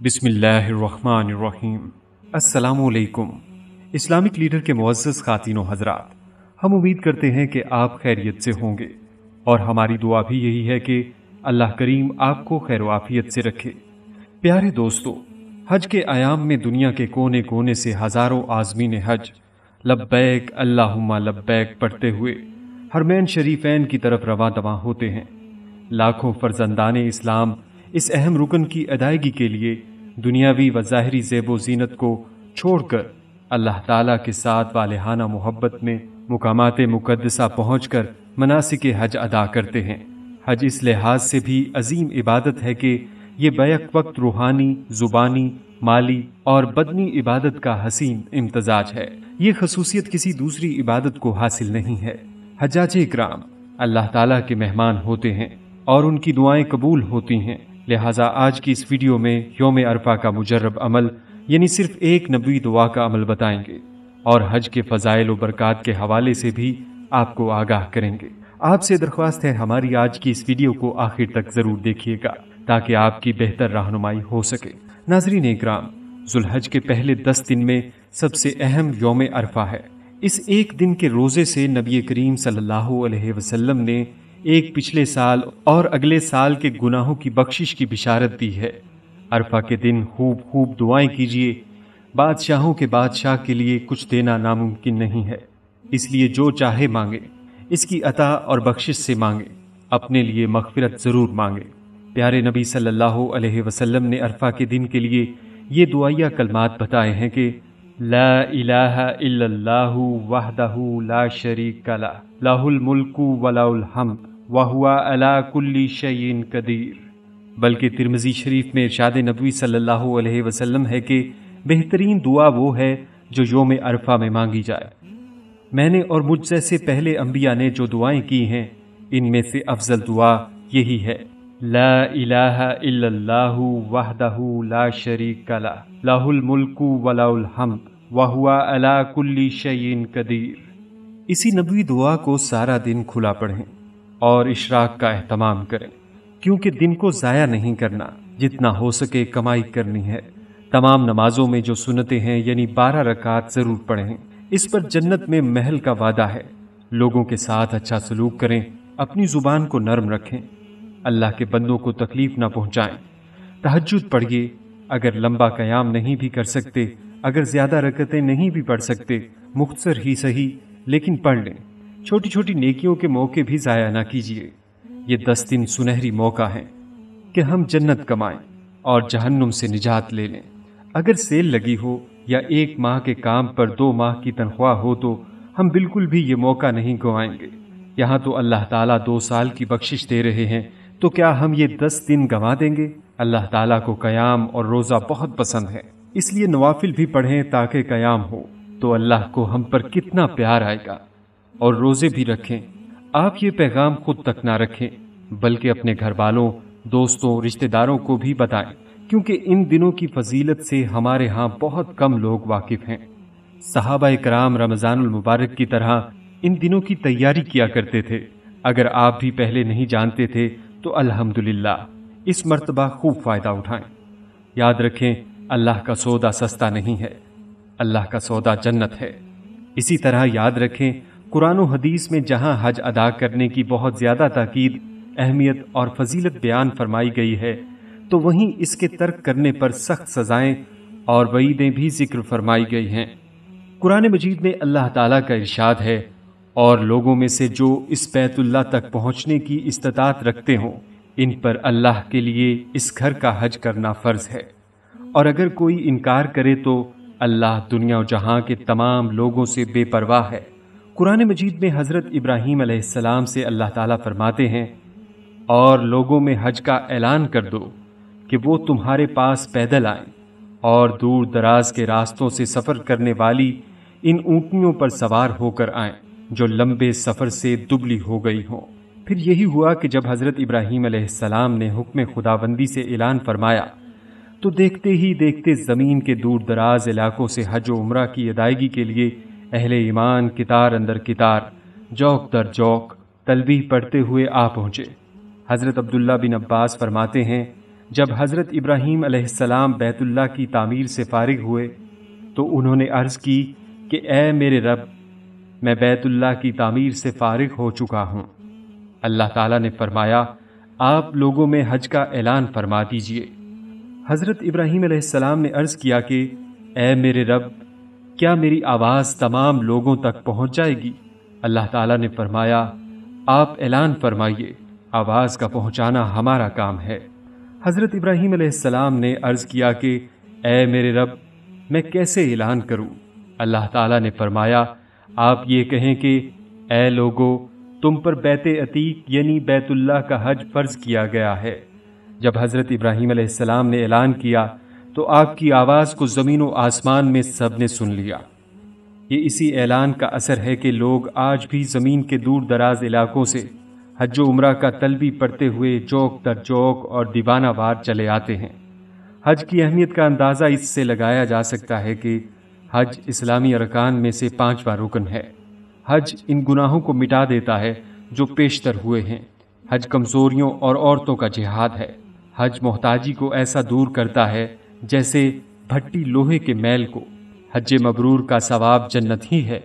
बिस्मिल्लाहिर्रहमानिर्रहीम। अस्सलामुअलैकुम। Islamic leader के मुअज़्ज़ज़ ख़ातीन व हज़रात, हम उम्मीद करते हैं कि आप खैरियत से होंगे और हमारी दुआ भी यही है कि अल्लाह करीम आपको खैर व आफियत से रखे। प्यारे दोस्तों, हज के आयाम में दुनिया के कोने कोने से हज़ारों आज़मीन हज लब्बैक अल्लाहुम्मा लब्बैक पढ़ते हुए हरमैन शरीफैन की तरफ रवां दवां होते हैं। लाखों फर्जंदाने इस्लाम इस अहम रुकन की अदायगी के लिए दुनियावी व ज़ाहिरी ज़ेबो ज़ीनत को छोड़कर अल्लाह ताला के साथ वालेहाना मोहब्बत में मुकामात मुक़द्दसा पहुँचकर मनासिक हज अदा करते हैं। हज इस लिहाज से भी अजीम इबादत है कि ये बैक वक्त रूहानी, ज़ुबानी, माली और बदनी इबादत का हसीन इम्तजाज है। ये खसूसियत किसी दूसरी इबादत को हासिल नहीं है। हज्जाज इकराम अल्लाह ताला के मेहमान होते हैं और उनकी दुआएं कबूल होती हैं। लिहाजा आज की इस वीडियो में यौम अरफा का मुजर्रब अमल यानी सिर्फ एक नबवी दुआ का अमल बताएंगे और हज के फ़ज़ाइल व बरक़ात के हवाले से भी आपको आगाह करेंगे। आपसे दरख्वास्त है हमारी आज की इस वीडियो को आखिर तक ज़रूर देखिएगा ताकि आपकी बेहतर रहनुमाई हो सके। नाज़रीन इकराम, ज़ुल्हज के पहले 10 दिन में सबसे अहम यौम अरफा है। इस एक दिन के रोज़े से नबी करीम सल्लल्लाहु अलैहि वसल्लम ने एक पिछले साल और अगले साल के गुनाहों की बख्शिश की बिशारत दी है। अरफा के दिन खूब खूब दुआएं कीजिए। बादशाहों के बादशाह के लिए कुछ देना नामुमकिन नहीं है, इसलिए जो चाहे मांगे, इसकी अता और बख्शिश से मांगे, अपने लिए मग़फ़िरत ज़रूर मांगे। प्यारे नबी सल्लल्लाहु अलैहि वसल्लम ने अरफा के दिन के लिए ये दुआया कलमात बताए हैं कि ला इलाहा इल्लल्लाहु वहदहु ला शरीका लह, लहुल मुल्कु व लहुल हम्द व हुवा अला कुल्ली शैइन कदीर। बल्कि तिरमिज़ी शरीफ में इरशाद नबवी सल्लल्लाहु अलैहि वसल्लम है कि बेहतरीन दुआ वो है जो यौम अरफा में मांगी जाए। मैंने और मुझ जैसे पहले अंबिया ने जो दुआएं की हैं, इनमें से अफजल दुआ यही है, ला इलाहा इल्लल्लाहु वहदहु ला शरीका लह, लहुल मुल्कु व लहुल हम्द व हुवा अला कुल्ली शैइन कदीर। इसी नबवी दुआ को सारा दिन खुला पढ़ें और इशराक का एहतमाम करें, क्योंकि दिन को ज़ाया नहीं करना, जितना हो सके कमाई करनी है। तमाम नमाजों में जो सुन्नतें हैं यानी 12 रकात ज़रूर पढ़ें। इस पर जन्नत में महल का वादा है। लोगों के साथ अच्छा सलूक करें, अपनी ज़ुबान को नरम रखें, अल्लाह के बंदों को तकलीफ ना पहुँचाएं। तहज्जुद पढ़िए, अगर लंबा क़याम नहीं भी कर सकते, अगर ज़्यादा रकतें नहीं भी पढ़ सकते, मुख्तसर ही सही लेकिन पढ़ लें। छोटी छोटी नेकियों के मौके भी ज़ाया ना कीजिए। ये 10 दिन सुनहरी मौका है कि हम जन्नत कमाएं और जहन्नुम से निजात ले लें। अगर सेल लगी हो या 1 माह के काम पर 2 माह की तनख्वाह हो तो हम बिल्कुल भी ये मौका नहीं गंवाएंगे। यहाँ तो अल्लाह ताला 2 साल की बख्शिश दे रहे हैं, तो क्या हम ये 10 दिन गंवा देंगे? अल्लाह ताला को क़याम और रोज़ा बहुत पसंद है, इसलिए नवाफिल भी पढ़ें ताकि क़याम हो तो अल्लाह को हम पर कितना प्यार आएगा। और रोज़े भी रखें। आप ये पैगाम खुद तक ना रखें, बल्कि अपने घर वालों, दोस्तों, रिश्तेदारों को भी बताएं, क्योंकि इन दिनों की फजीलत से हमारे यहाँ बहुत कम लोग वाकिफ हैं। सहाबा इकराम रमज़ानुल मुबारक की तरह इन दिनों की तैयारी किया करते थे। अगर आप भी पहले नहीं जानते थे तो अल्हम्दुलिल्लाह, इस मर्तबा खूब फ़ायदा उठाएं। याद रखें, अल्लाह का सौदा सस्ता नहीं है, अल्लाह का सौदा जन्नत है। इसी तरह याद रखें, कुरान और हदीस में जहाँ हज अदा करने की बहुत ज़्यादा ताकीद, अहमियत और फजीलत बयान फरमाई गई है, तो वहीं इसके तर्क करने पर सख्त सज़ाएं और वईदें भी जिक्र फरमाई गई हैं। कुरान मजीद में अल्लाह ताला का इरशाद है, और लोगों में से जो इस बैतुल्लाह तक पहुँचने की इस्तात रखते हों, इन पर अल्लाह के लिए इस घर का हज करना फ़र्ज़ है, और अगर कोई इनकार करे तो अल्लाह दुनिया और जहाँ के तमाम लोगों से बेपरवाह है। कुरान मजीद में हज़रत इब्राहीम अलैहिस्सलाम से अल्लाह ताला फरमाते हैं, और लोगों में हज का ऐलान कर दो कि वो तुम्हारे पास पैदल आएं और दूर दराज के रास्तों से सफ़र करने वाली इन ऊँटनियों पर सवार होकर आएं जो लंबे सफ़र से दुबली हो गई हों। फिर यही हुआ कि जब हज़रत इब्राहीम अलैहिस्सलाम ने हुक्म खुदाबंदी से ऐलान फरमाया तो देखते ही देखते ज़मीन के दूर दराज इलाकों से हज व उम्रा की अदायगी के लिए अहले ईमान कितार अंदर कितार, जौक दर जौक तलबीह पढ़ते हुए आ पहुँचे। हज़रत अब्दुल्ला बिन अब्बास फरमाते हैं, جب حضرت ابراہیم علیہ السلام بیت اللہ کی تعمیر سے فارغ ہوئے تو انہوں نے عرض کی کہ اے میرے رب، میں بیت اللہ کی تعمیر سے فارغ ہو چکا ہوں۔ اللہ تعالیٰ نے فرمایا آپ لوگوں میں حج کا اعلان فرما دیجئے۔ حضرت ابراہیم علیہ السلام نے عرض کیا کہ اے میرے رب، کیا میری آواز تمام لوگوں تک پہنچ جائے گی؟ اللہ تعالیٰ نے فرمایا آپ اعلان فرمائیے، آواز کا پہنچانا ہمارا کام ہے۔ حضرت ابراہیم علیہ السلام نے عرض کیا کہ اے میرے رب، میں کیسے اعلان کروں؟ اللہ تعالیٰ نے فرمایا آپ یہ کہیں کہ اے لوگو، تم پر بیت عتیق یعنی بیت اللہ کا حج فرض کیا گیا ہے۔ جب حضرت ابراہیم علیہ السلام نے اعلان کیا تو آپ کی آواز کو زمین و آسمان میں سب نے سن لیا۔ یہ اسی اعلان کا اثر ہے کہ لوگ آج بھی زمین کے دور دراز علاقوں سے حج و عمرہ کا تلبی پڑھتے ہوئے چوک در چوک اور دیوانہ وار چلے آتے ہیں۔ حج کی اہمیت کا اندازہ اس سے لگایا جا سکتا ہے کہ حج اسلامی ارکان میں سے 5واں رکن ہے۔ حج ان گناہوں کو مٹا دیتا ہے جو پیشتر ہوئے ہیں۔ حج کمزوریوں اور عورتوں کا جہاد ہے۔ حج محتاجی کو ایسا دور کرتا ہے جیسے بھٹی لوہے کے میل کو۔ حج مبرور کا ثواب جنت ہی ہے۔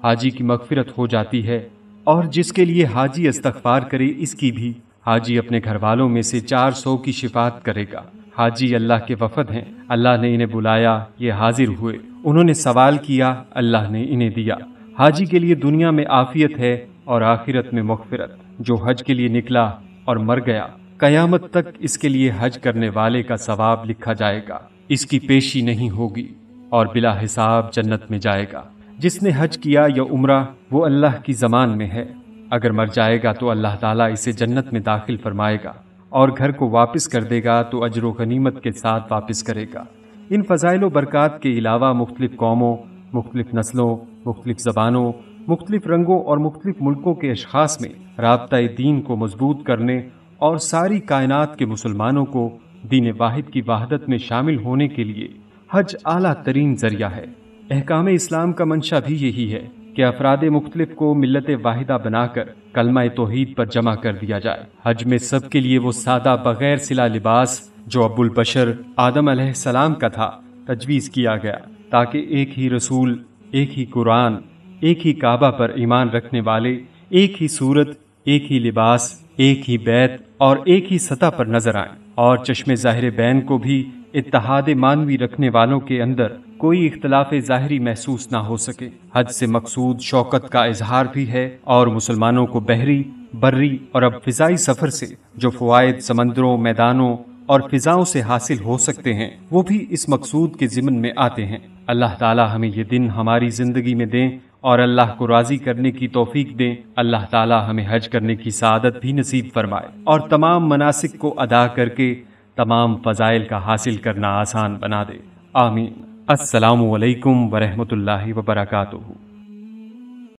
حاجی کی مغفرت ہو جاتی ہے، اور جس کے لیے حاجی استغفار کرے اس کی بھی حاجی اپنے گھر والوں میں سے 400 کی شفاعت کرے گا۔ حاجی اللہ کے وفد ہیں، اللہ نے انہیں بلایا، یہ حاضر ہوئے، انہوں نے سوال کیا، اللہ نے انہیں دیا۔ حاجی کے لیے دنیا میں عافیت ہے اور آخرت میں مغفرت۔ جو حج کے لیے نکلا اور مر گیا، قیامت تک اس کے لیے حج کرنے والے کا ثواب لکھا جائے گا، اس کی پیشی نہیں ہوگی اور بلا حساب جنت میں جائے گا۔ جس نے حج کیا یا عمرہ وہ اللہ کی ضمان میں ہے، اگر مر جائے گا تو اللہ تعالیٰ اسے جنت میں داخل فرمائے گا، اور گھر کو واپس کر دے گا تو اجر و غنیمت کے ساتھ واپس کرے گا۔ ان فضائل و برکات کے علاوہ مختلف قوموں، مختلف نسلوں، مختلف زبانوں، مختلف رنگوں اور مختلف ملکوں کے اشخاص میں رابطہ دین کو مضبوط کرنے اور ساری کائنات کے مسلمانوں کو دین واحد کی وحدت میں شامل ہونے کے لیے حج اعلیٰ ترین ذریعہ ہے۔ احکام اسلام کا منشا بھی یہی ہے کہ افراد مختلف کو ملت واحدہ بنا کر کلمہ توحید پر جمع کر دیا جائے۔ حج میں سب کے لیے وہ سادہ بغیر صلہ لباس جو ابو البشر آدم علیہ السلام کا تھا تجویز کیا گیا، تاکہ ایک ہی رسول، ایک ہی قرآن، ایک ہی کعبہ پر ایمان رکھنے والے ایک ہی صورت، ایک ہی لباس، ایک ہی بیت اور ایک ہی سطح پر نظر آئیں، اور چشم ظاہر بین کو بھی اتحاد مانوی رکھنے والوں کے اندر کوئی اختلاف ظاہری محسوس نہ ہو سکے۔ حج سے مقصود شوکت کا اظہار بھی ہے، اور مسلمانوں کو بحری، بری اور اب فضائی سفر سے جو فوائد سمندروں، میدانوں اور فضاؤں سے حاصل ہو سکتے ہیں وہ بھی اس مقصود کے ضمن میں آتے ہیں۔ اللہ تعالی ہمیں یہ دن ہماری زندگی میں دیں اور اللہ کو راضی کرنے کی توفیق دیں۔ اللہ تعالی ہمیں حج کرنے کی سعادت بھی نصیب فرمائے اور تمام مناسک کو ادا کر کے تمام فضائل کا حاصل کرنا آسان بنا دے، آمین۔ السلام علیکم ورحمۃ اللہ وبرکاتہ۔